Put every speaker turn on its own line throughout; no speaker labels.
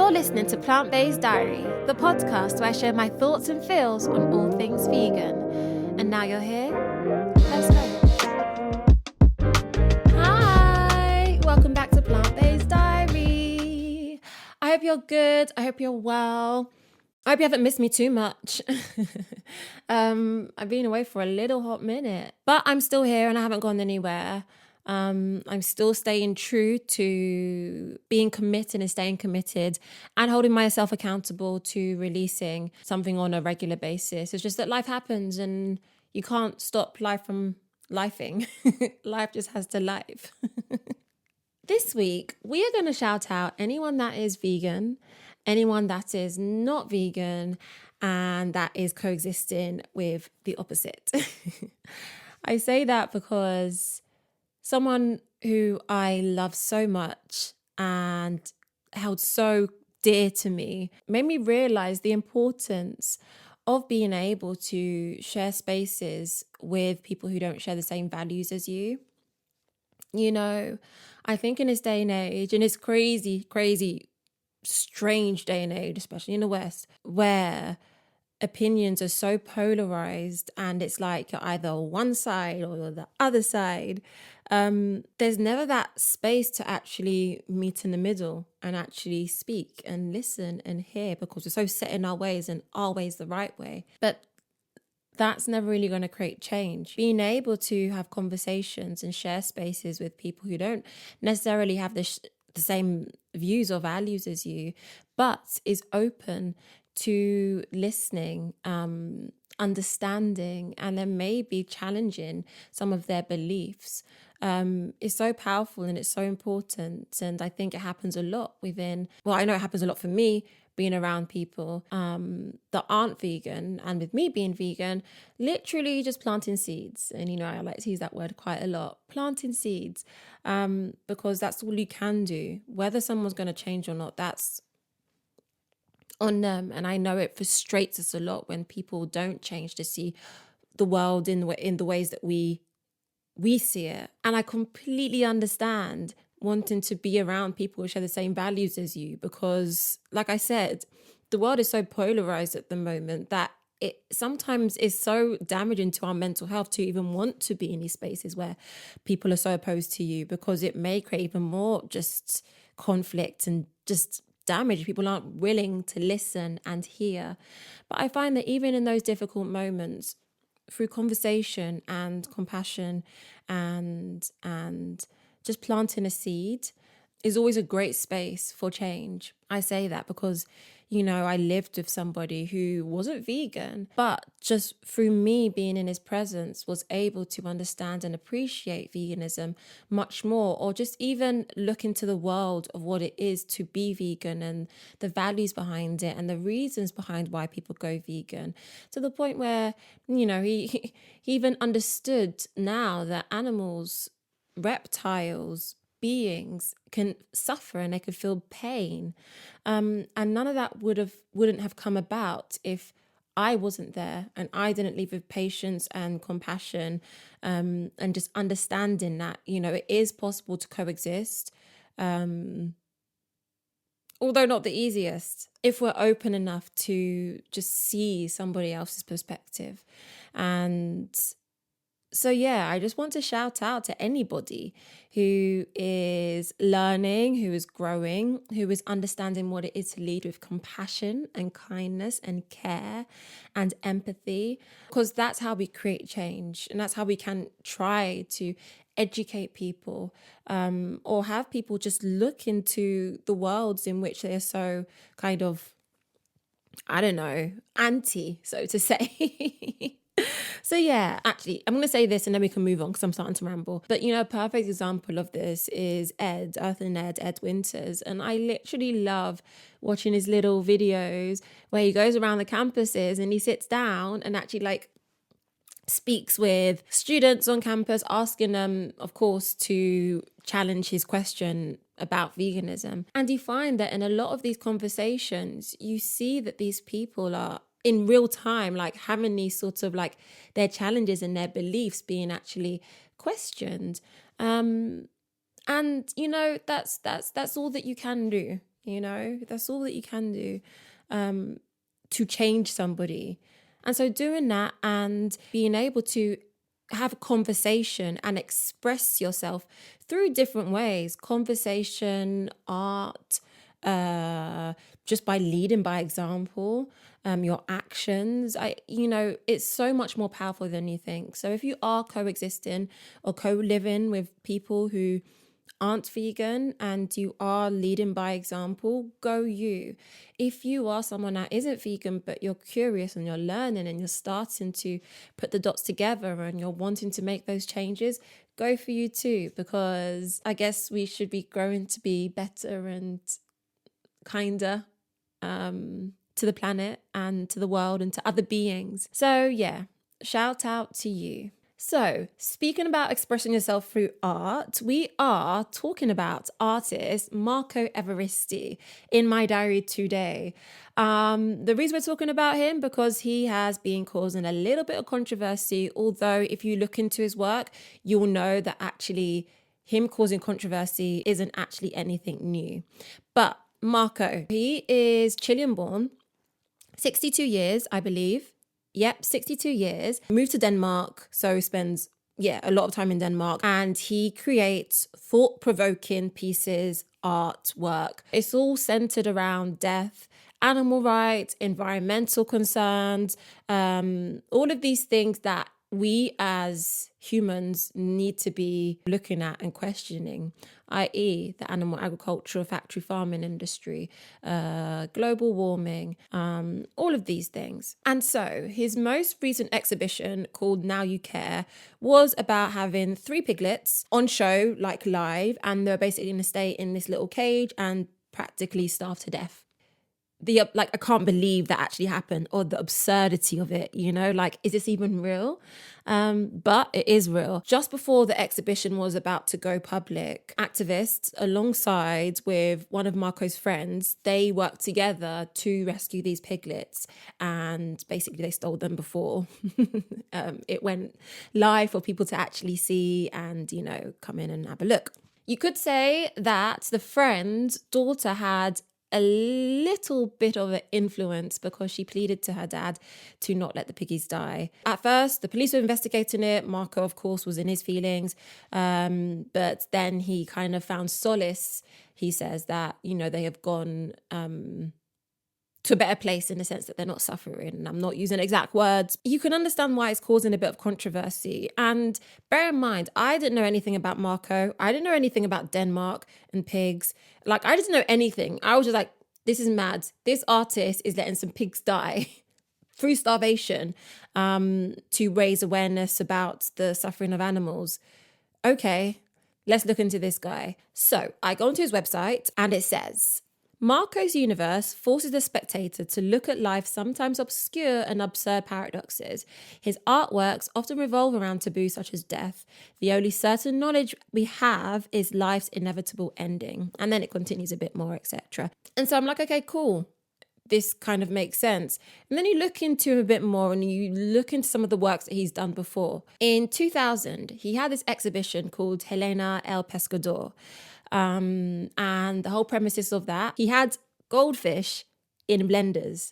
You're listening to Plant-Based Diary, the podcast where I share my thoughts and feels on all things vegan. And now you're here, let's go. Hi, welcome back to Plant-Based Diary. I hope you're good, I hope you're well. I hope you haven't missed me too much. I've been away for a little hot minute, but I'm still here and I haven't gone anywhere. I'm still staying true to being committed and staying committed and holding myself accountable to releasing something on a regular basis. It's just that life happens and you can't stop life from lifing. Life just has to life. This week, we are going to shout out anyone that is vegan, anyone that is not vegan, and that is coexisting with the opposite. I say that because someone who I love so much and held so dear to me made me realize the importance of being able to share spaces with people who don't share the same values as you. You know, I think in this day and age, and it's crazy, strange day and age, especially in the West, where opinions are so polarized and it's like you're either one side or you're the other side. There's never that space to actually meet in the middle and actually speak and listen and hear, because we're so set in our ways and our way's the right way. But that's never really going to create change. Being able to have conversations and share spaces with people who don't necessarily have the same views or values as you, but is open to listening, understanding, and then maybe challenging some of their beliefs is so powerful and it's so important. And I think it happens a lot I know it happens a lot for me, being around people that aren't vegan, and with me being vegan, literally just planting seeds. And, you know, I like to use that word quite a lot, planting seeds, because that's all you can do. Whether someone's going to change or not, that's on them. And I know it frustrates us a lot when people don't change to see the world in the ways that we see it. And I completely understand wanting to be around people who share the same values as you, because, like I said, the world is so polarized at the moment that it sometimes is so damaging to our mental health to even want to be in these spaces where people are so opposed to you, because it may create even more just conflict and just damage. People aren't willing to listen and hear. But I find that even in those difficult moments, through conversation and compassion and just planting a seed is always a great space for change. I say that because, you know, I lived with somebody who wasn't vegan, but just through me being in his presence was able to understand and appreciate veganism much more, or just even look into the world of what it is to be vegan and the values behind it and the reasons behind why people go vegan, to the point where, you know, he even understood now that animals, reptiles, beings can suffer and they could feel pain, and none of that wouldn't have come about if I wasn't there and I didn't leave with patience and compassion, and just understanding that, you know, it is possible to coexist, although not the easiest, if we're open enough to just see somebody else's perspective. And so, yeah, I just want to shout out to anybody who is learning, who is growing, who is understanding what it is to lead with compassion and kindness and care and empathy, because that's how we create change. And that's how we can try to educate people, or have people just look into the worlds in which they are so kind of, I don't know, anti, so to say. So yeah, actually, I'm going to say this and then we can move on because I'm starting to ramble. But, you know, a perfect example of this is Earth and Ed Winters. And I literally love watching his little videos where he goes around the campuses and he sits down and actually like speaks with students on campus, asking them, of course, to challenge his question about veganism. And you find that in a lot of these conversations, you see that these people are in real time, like having these sorts of like their challenges and their beliefs being actually questioned. And, you know, that's all that you can do. That's all that you can do to change somebody. And so doing that and being able to have a conversation and express yourself through different ways, conversation, art, just by leading by example, your actions, it's so much more powerful than you think. So if you are coexisting or co-living with people who aren't vegan and you are leading by example, go you. If you are someone that isn't vegan, but you're curious and you're learning and you're starting to put the dots together and you're wanting to make those changes, go for you too, because I guess we should be growing to be better and kinder to the planet and to the world and to other beings. So yeah, shout out to you. So, speaking about expressing yourself through art, we are talking about artist Marco Evarissti in my diary today. The reason we're talking about him, because he has been causing a little bit of controversy, although if you look into his work, you'll know that actually him causing controversy isn't actually anything new. But Marco, he is Chilean born, 62 years, I believe. Yep, 62 years. Moved to Denmark, so spends, a lot of time in Denmark. And he creates thought-provoking pieces, artwork. It's all centered around death, animal rights, environmental concerns, all of these things that we as humans need to be looking at and questioning, i.e. the animal agriculture, factory farming industry, global warming, all of these things. And so his most recent exhibition, called Now You Care, was about having 3 piglets on show, like live, and they're basically going to stay in this little cage and practically starve to death. I can't believe that actually happened, or the absurdity of it, is this even real? But it is real. Just before the exhibition was about to go public, activists, alongside with one of Marco's friends, they worked together to rescue these piglets, and basically they stole them before it went live for people to actually see and, come in and have a look. You could say that the friend's daughter had a little bit of an influence because she pleaded to her dad to not let the piggies die. At first, the police were investigating it. Marco, of course, was in his feelings. But then he kind of found solace. He says that, they have gone to a better place in the sense that they're not suffering. And I'm not using exact words. You can understand why it's causing a bit of controversy. And bear in mind, I didn't know anything about Marco. I didn't know anything about Denmark and pigs. I didn't know anything. I was just like, this is mad. This artist is letting some pigs die through starvation to raise awareness about the suffering of animals. Okay, let's look into this guy. So I go onto his website and it says, Marco's universe forces the spectator to look at life's sometimes obscure and absurd paradoxes. His artworks often revolve around taboos such as death. The only certain knowledge we have is life's inevitable ending. And then it continues a bit more, etc. And so I'm like, okay, cool. This kind of makes sense. And then you look into him a bit more and you look into some of the works that he's done before. In 2000, he had this exhibition called Helena el Pescador. And the whole premises of that, he had goldfish in blenders,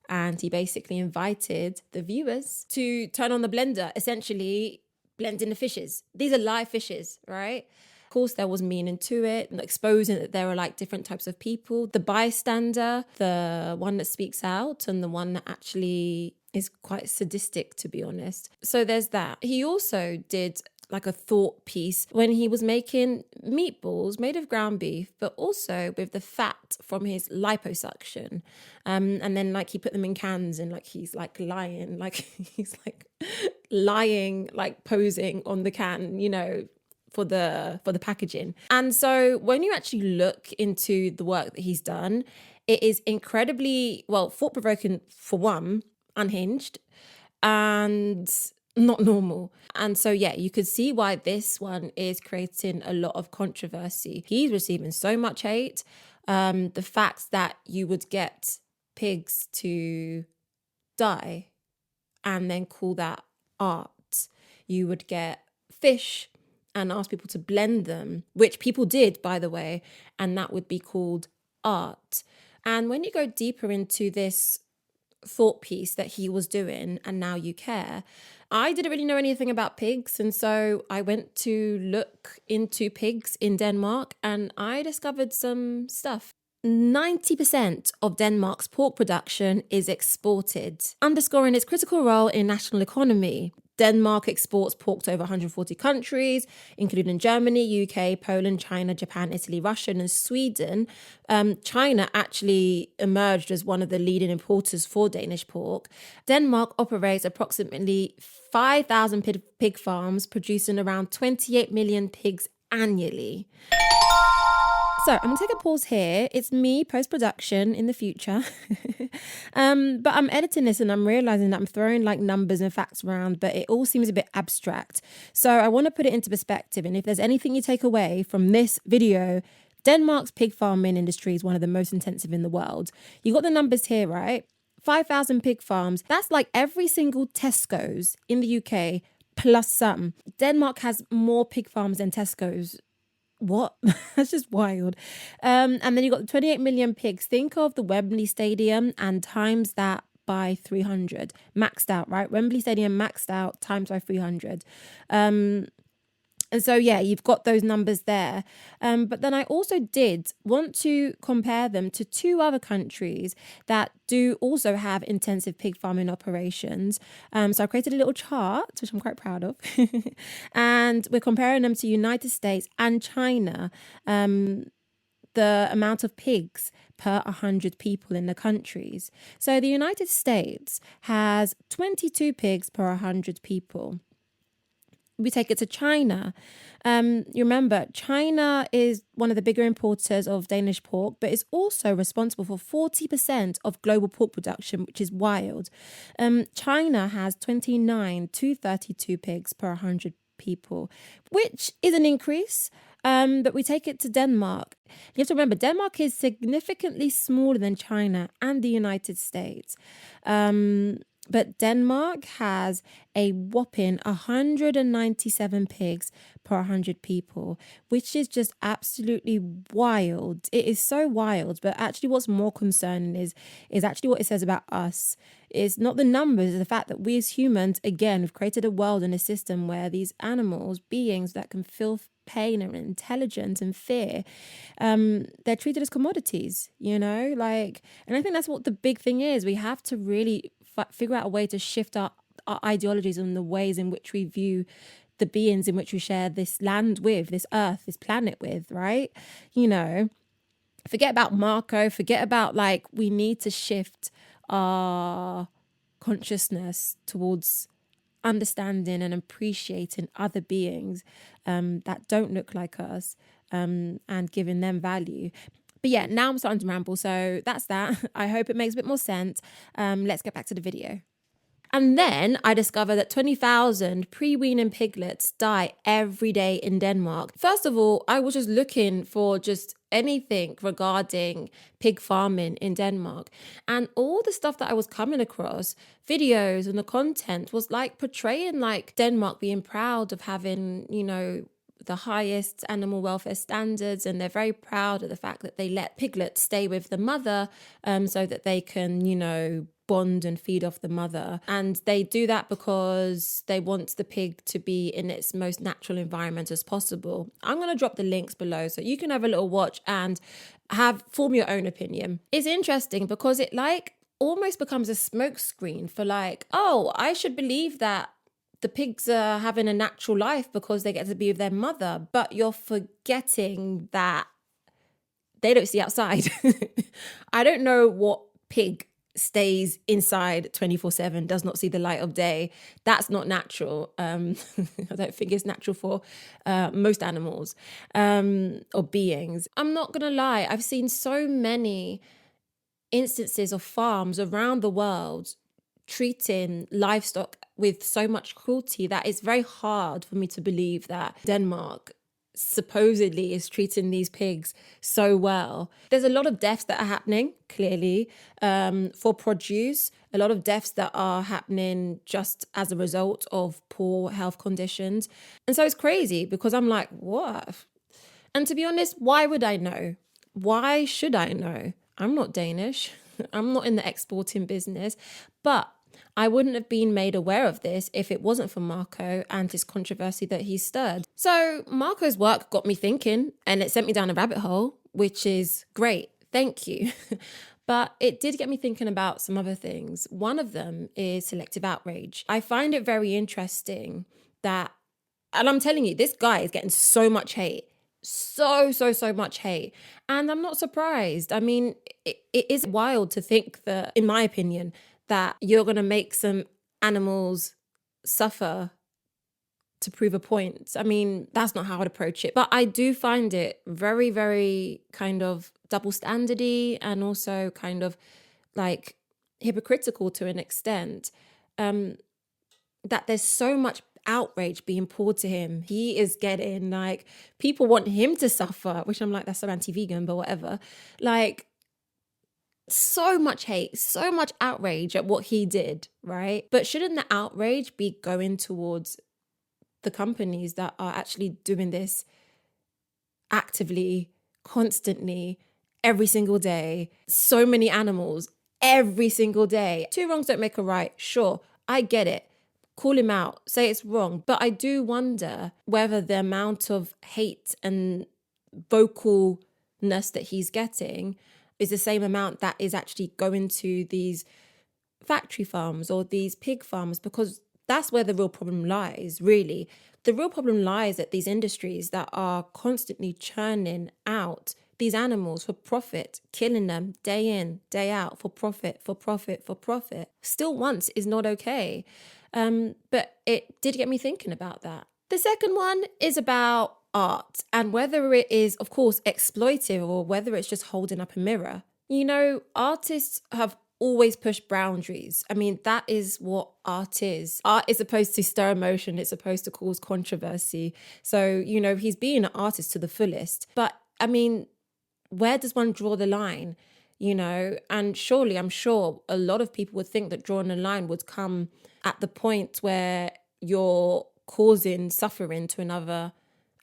and he basically invited the viewers to turn on the blender, essentially blending the fishes. These are live fishes, right? Of course, there was meaning to it, exposing that there are different types of people, the bystander, the one that speaks out, and the one that actually is quite sadistic, to be honest. So there's that. He also did a thought piece when he was making meatballs made of ground beef, but also with the fat from his liposuction. And then he put them in cans and he's lying, he's lying, posing on the can, for the packaging. And so when you actually look into the work that he's done, it is incredibly, thought-provoking for one, unhinged, and not normal. And so, you could see why this one is creating a lot of controversy. He's receiving so much hate. The fact that you would get pigs to die and then call that art. You would get fish and ask people to blend them, which people did, by the way, and that would be called art. And when you go deeper into this thought piece that he was doing, and now you care, I didn't really know anything about pigs. And so I went to look into pigs in Denmark and I discovered some stuff. 90% of Denmark's pork production is exported, underscoring its critical role in national economy. Denmark exports pork to over 140 countries, including Germany, UK, Poland, China, Japan, Italy, Russia, and Sweden. China actually emerged as one of the leading importers for Danish pork. Denmark operates approximately 5,000 pig farms, producing around 28 million pigs annually. So I'm going to take a pause here. It's me post-production in the future. But I'm editing this and I'm realizing that I'm throwing like numbers and facts around, but it all seems a bit abstract. So I want to put it into perspective. And if there's anything you take away from this video, Denmark's pig farming industry is one of the most intensive in the world. You got the numbers here, right? 5,000 pig farms. That's like every single Tesco's in the UK plus some. Denmark has more pig farms than Tesco's. What? That's just wild. And then you got 28 million pigs. Think of the Wembley Stadium and times that by 300. Maxed out, right? Wembley Stadium maxed out times by 300. And so, yeah, you've got those numbers there. But then I also did want to compare them to two other countries that do also have intensive pig farming operations. So I created a little chart, which I'm quite proud of. And we're comparing them to United States and China. The amount of pigs per 100 people in the countries. So the United States has 22 pigs per 100 people. We take it to China. You remember, China is one of the bigger importers of Danish pork, but is also responsible for 40% of global pork production, which is wild. China has 29 to 32 pigs per 100 people, which is an increase. But we take it to Denmark. You have to remember, Denmark is significantly smaller than China and the United States. But Denmark has a whopping 197 pigs per 100 people, which is just absolutely wild. It is so wild. But actually what's more concerning is actually what it says about us. It's not the numbers, it's the fact that we as humans, again, have created a world and a system where these animals, beings that can feel pain and intelligence and fear, they're treated as commodities, and I think that's what the big thing is. We have to really figure out a way to shift our ideologies and the ways in which we view the beings in which we share this land with, this earth, this planet with, right? Forget about Marco, forget about we need to shift our consciousness towards understanding and appreciating other beings that don't look like us, and giving them value. But yeah, now I'm starting to ramble, so that's that. I hope it makes a bit more sense. Let's get back to the video. And then I discovered that 20,000 pre-weaning piglets die every day in Denmark. First of all, I was just looking for just anything regarding pig farming in Denmark. And all the stuff that I was coming across, videos and the content was portraying Denmark being proud of having, the highest animal welfare standards, and they're very proud of the fact that they let piglets stay with the mother so that they can, bond and feed off the mother. And they do that because they want the pig to be in its most natural environment as possible. I'm going to drop the links below so you can have a little watch and form your own opinion. It's interesting because it almost becomes a smokescreen for I should believe that the pigs are having a natural life because they get to be with their mother, but you're forgetting that they don't see outside. I don't know what pig stays inside 24/7, does not see the light of day. That's not natural. I don't think it's natural for most animals or beings. I'm not gonna lie, I've seen so many instances of farms around the world treating livestock with so much cruelty that it's very hard for me to believe that Denmark supposedly is treating these pigs so well. There's a lot of deaths that are happening, clearly, for produce, a lot of deaths that are happening just as a result of poor health conditions. And so it's crazy because I'm like, what? And to be honest, why would I know? why should I know? I'm not Danish. I'm not in the exporting business, but I wouldn't have been made aware of this if it wasn't for Marco and his controversy that he stirred. So Marco's work got me thinking, and it sent me down a rabbit hole, which is great. Thank you. But it did get me thinking about some other things. One of them is selective outrage. I find it very interesting that, and I'm telling you, this guy is getting so much hate. So much hate. And I'm not surprised. I mean, it is wild to think that, in my opinion, that you're going to make some animals suffer to prove a point. I mean, that's not how I'd approach it. But I do find it very, very kind of double standardy and also kind of like hypocritical to an extent, that there's so much outrage being poured to him. He is getting like, people want him to suffer, which I'm like, that's so anti-vegan, but whatever. Like, so much hate, so much outrage at what he did, right? But shouldn't the outrage be going towards the companies that are actually doing this actively, constantly, every single day? So many animals, every single day. Two wrongs don't make a right. Sure, I get it. Call him out, say it's wrong. But I do wonder whether the amount of hate and vocalness that he's getting is the same amount that is actually going to these factory farms or these pig farms, because that's where the real problem lies, really. The real problem lies at these industries that are constantly churning out these animals for profit, killing them day in, day out for profit, for profit, for profit. Still once is not okay. But it did get me thinking about that. The second one is about art and whether it is, of course, exploitive or whether it's just holding up a mirror. You know, artists have always pushed boundaries. I mean, that is what art is. Art is supposed to stir emotion. It's supposed to cause controversy. So, you know, he's being an artist to the fullest. But I mean, where does one draw the line? You know, and surely I'm sure a lot of people would think that drawing a line would come at the point where you're causing suffering to another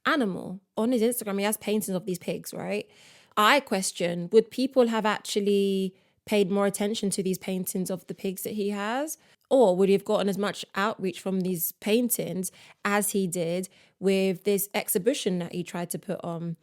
animal. On his Instagram, he has paintings of these pigs, right? I question, would people have actually paid more attention to these paintings of the pigs that he has? Or would he have gotten as much outreach from these paintings as he did with this exhibition that he tried to put on?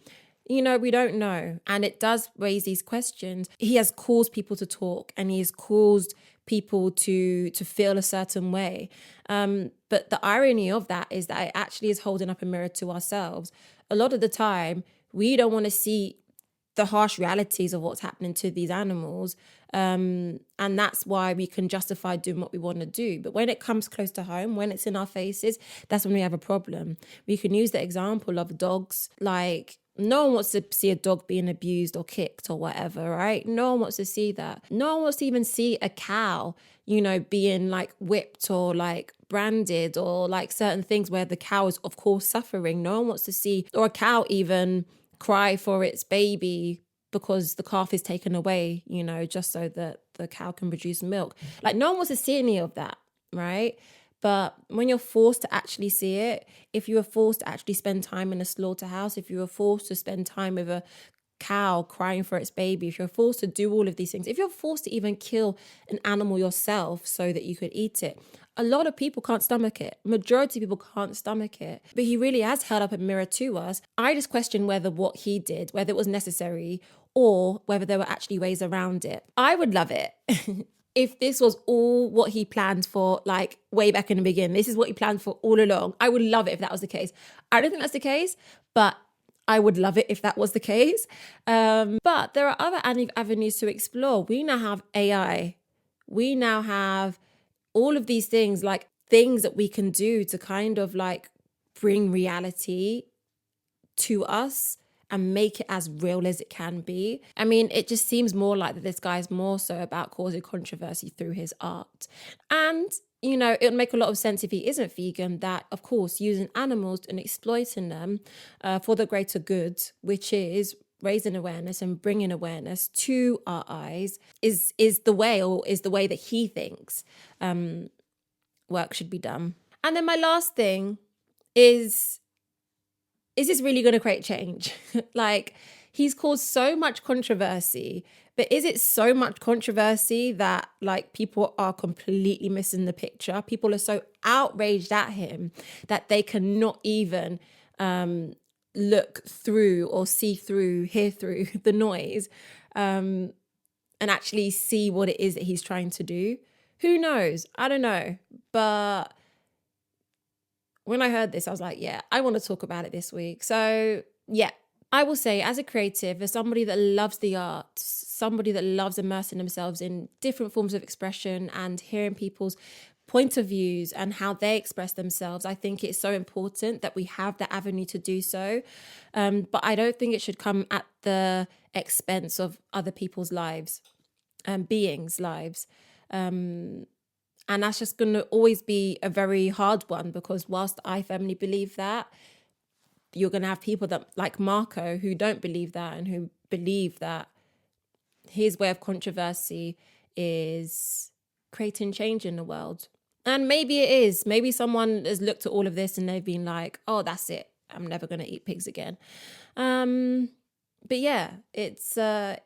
You know, we don't know. And it does raise these questions. He has caused people to talk and he has caused people to feel a certain way. But the irony of that is that it actually is holding up a mirror to ourselves. A lot of the time, we don't want to see the harsh realities of what's happening to these animals. And that's why we can justify doing what we want to do. But when it comes close to home, when it's in our faces, that's when we have a problem. We can use the example of dogs. Like, no one wants to see a dog being abused or kicked or whatever, right? No one wants to see that. No one wants to even see a cow, you know, being like whipped or like branded or like certain things where the cow is, of course, suffering. No one wants to see, or a cow even cry for its baby because the calf is taken away, you know, just so that the cow can produce milk. Like, no one wants to see any of that, right? But when you're forced to actually see it, if you are forced to actually spend time in a slaughterhouse, if you are forced to spend time with a cow crying for its baby, if you're forced to do all of these things, if you're forced to even kill an animal yourself so that you could eat it, a lot of people can't stomach it. Majority of people can't stomach it. But he really has held up a mirror to us. I just question whether what he did, whether it was necessary or whether there were actually ways around it. I would love it if this was all what he planned for, like way back in the beginning. This is what he planned for all along. I would love it if that was the case. I don't think that's the case, but I would love it if that was the case. But there are other avenues to explore. We now have AI. We now have all of these things, like things that we can do to kind of like bring reality to us and make it as real as it can be. I mean, it just seems more like that this guy is more so about causing controversy through his art. And, you know, it would make a lot of sense if he isn't vegan, that, of course, using animals and exploiting them for the greater good, which is raising awareness and bringing awareness to our eyes, is the way, or is the way that he thinks work should be done. And then my last thing is this really going to create change? Like, he's caused so much controversy, but is it so much controversy that like people are completely missing the picture? People are so outraged at him that they cannot even look through or see through, hear through the noise, and actually see what it is that he's trying to do. Who knows? I don't know. But when I heard this, I was like, yeah, I want to talk about it this week. So yeah, I will say as a creative, as somebody that loves the arts, somebody that loves immersing themselves in different forms of expression and hearing people's point of views and how they express themselves, I think it's so important that we have that avenue to do so. But I don't think it should come at the expense of other people's lives, beings' lives. And that's just going to always be a very hard one, because whilst I firmly believe that, you're going to have people that like Marco who don't believe that and who believe that his way of controversy is creating change in the world. And maybe it is. Maybe someone has looked at all of this and they've been like, oh, that's it. I'm never going to eat pigs again. But yeah, it's a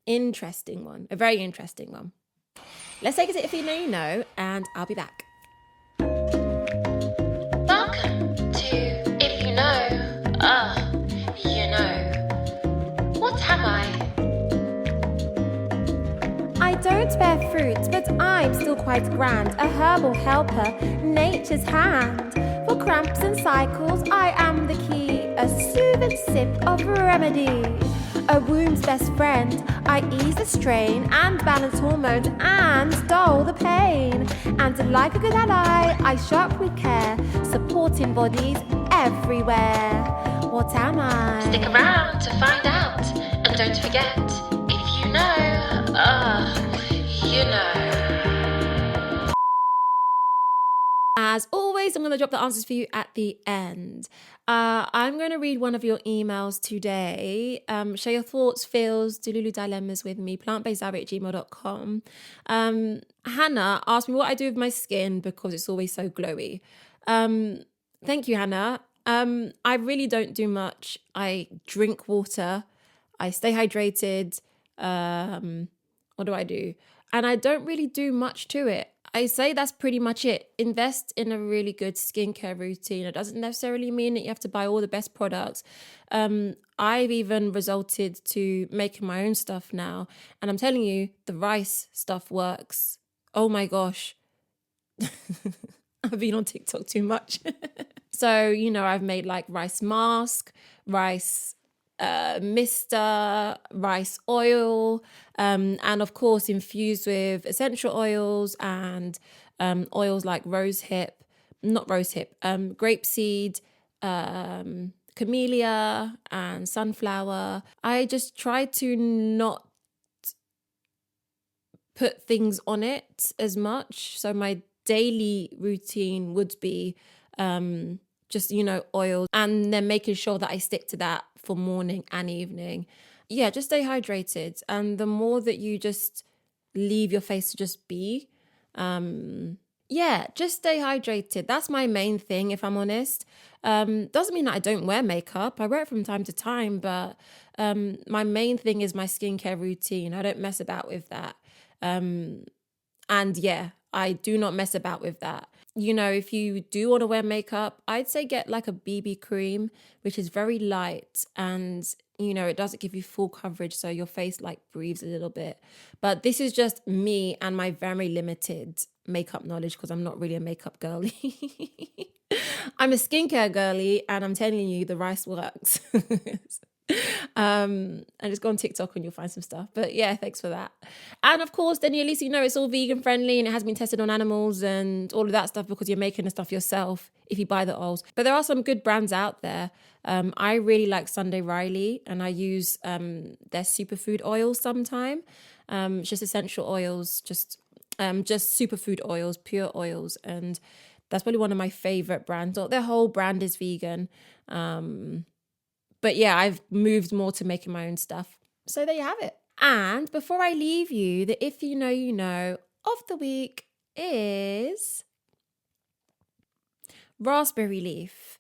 interesting one, a very interesting one. Let's take it to If You Know, You Know, and I'll be back.
Welcome to If You Know, You Know. What am I?
I don't bear fruit, but I'm still quite grand, a herbal helper, nature's hand. For cramps and cycles, I am the key, a soothing sip of remedy. A womb's best friend, I ease the strain and balance hormones and dull the pain. And like a good ally, I shop with care, supporting bodies everywhere. What am I?
Stick around to find out, and don't forget, if you know, you know.
As always, I'm going to drop the answers for you at the end. I'm going to read one of your emails today. Share your thoughts, feels, delulu dilemmas with me, plantbaseddiary@gmail.com. Hanna asked me what I do with my skin because it's always so glowy. Thank you, Hanna. I really don't do much. I drink water. I stay hydrated. What do I do? And I don't really do much to it. I say that's pretty much it. Invest in a really good skincare routine. It doesn't necessarily mean that you have to buy all the best products. I've even resorted to making my own stuff now. And I'm telling you, the rice stuff works. Oh my gosh. I've been on TikTok too much. So, I've made like rice mask, rice mister, rice oil, and of course infused with essential oils and oils like grapeseed, camellia and sunflower. I just try to not put things on it as much. So my daily routine would be just, oil, and then making sure that I stick to that for morning and evening. Yeah, just stay hydrated. And the more that you just leave your face to just be, just stay hydrated. That's my main thing, if I'm honest. Doesn't mean that I don't wear makeup. I wear it from time to time, but my main thing is my skincare routine. I don't mess about with that. And yeah, I do not mess about with that. If you do want to wear makeup, I'd say get like a BB cream, which is very light and, it doesn't give you full coverage. So your face like breathes a little bit. But this is just me and my very limited makeup knowledge, because I'm not really a makeup girly. I'm a skincare girly, and I'm telling you, the rice works. And just go on TikTok and you'll find some stuff. But yeah, thanks for that. And of course, then at least it's all vegan friendly and it has been tested on animals and all of that stuff, because you're making the stuff yourself if you buy the oils. But there are some good brands out there. I really like Sunday Riley, and I use their superfood oils sometime. It's just essential oils, just superfood oils, pure oils, and that's probably one of my favorite brands. Their whole brand is vegan. But yeah, I've moved more to making my own stuff. So there you have it. And before I leave you, the If You Know, You Know of the week is raspberry leaf.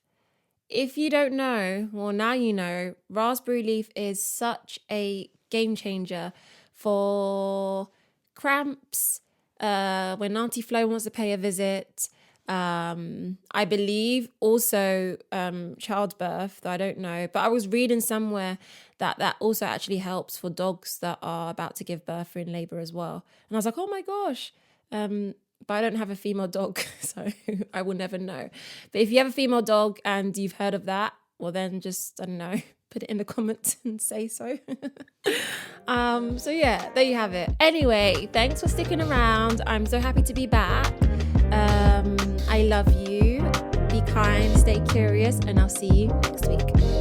if you don't know, well, now you know, raspberry leaf is such a game changer for cramps, when Auntie Flo wants to pay a visit. I believe also childbirth, though I don't know. But I was reading somewhere that also actually helps for dogs that are about to give birth or in labor as well. And I was like, oh my gosh. But I don't have a female dog, so I will never know. But if you have a female dog and you've heard of that, well then just, I don't know, put it in the comments and say so. So yeah, there you have it. Anyway, thanks for sticking around. I'm so happy to be back. I love you. Be kind, stay curious, and I'll see you next week.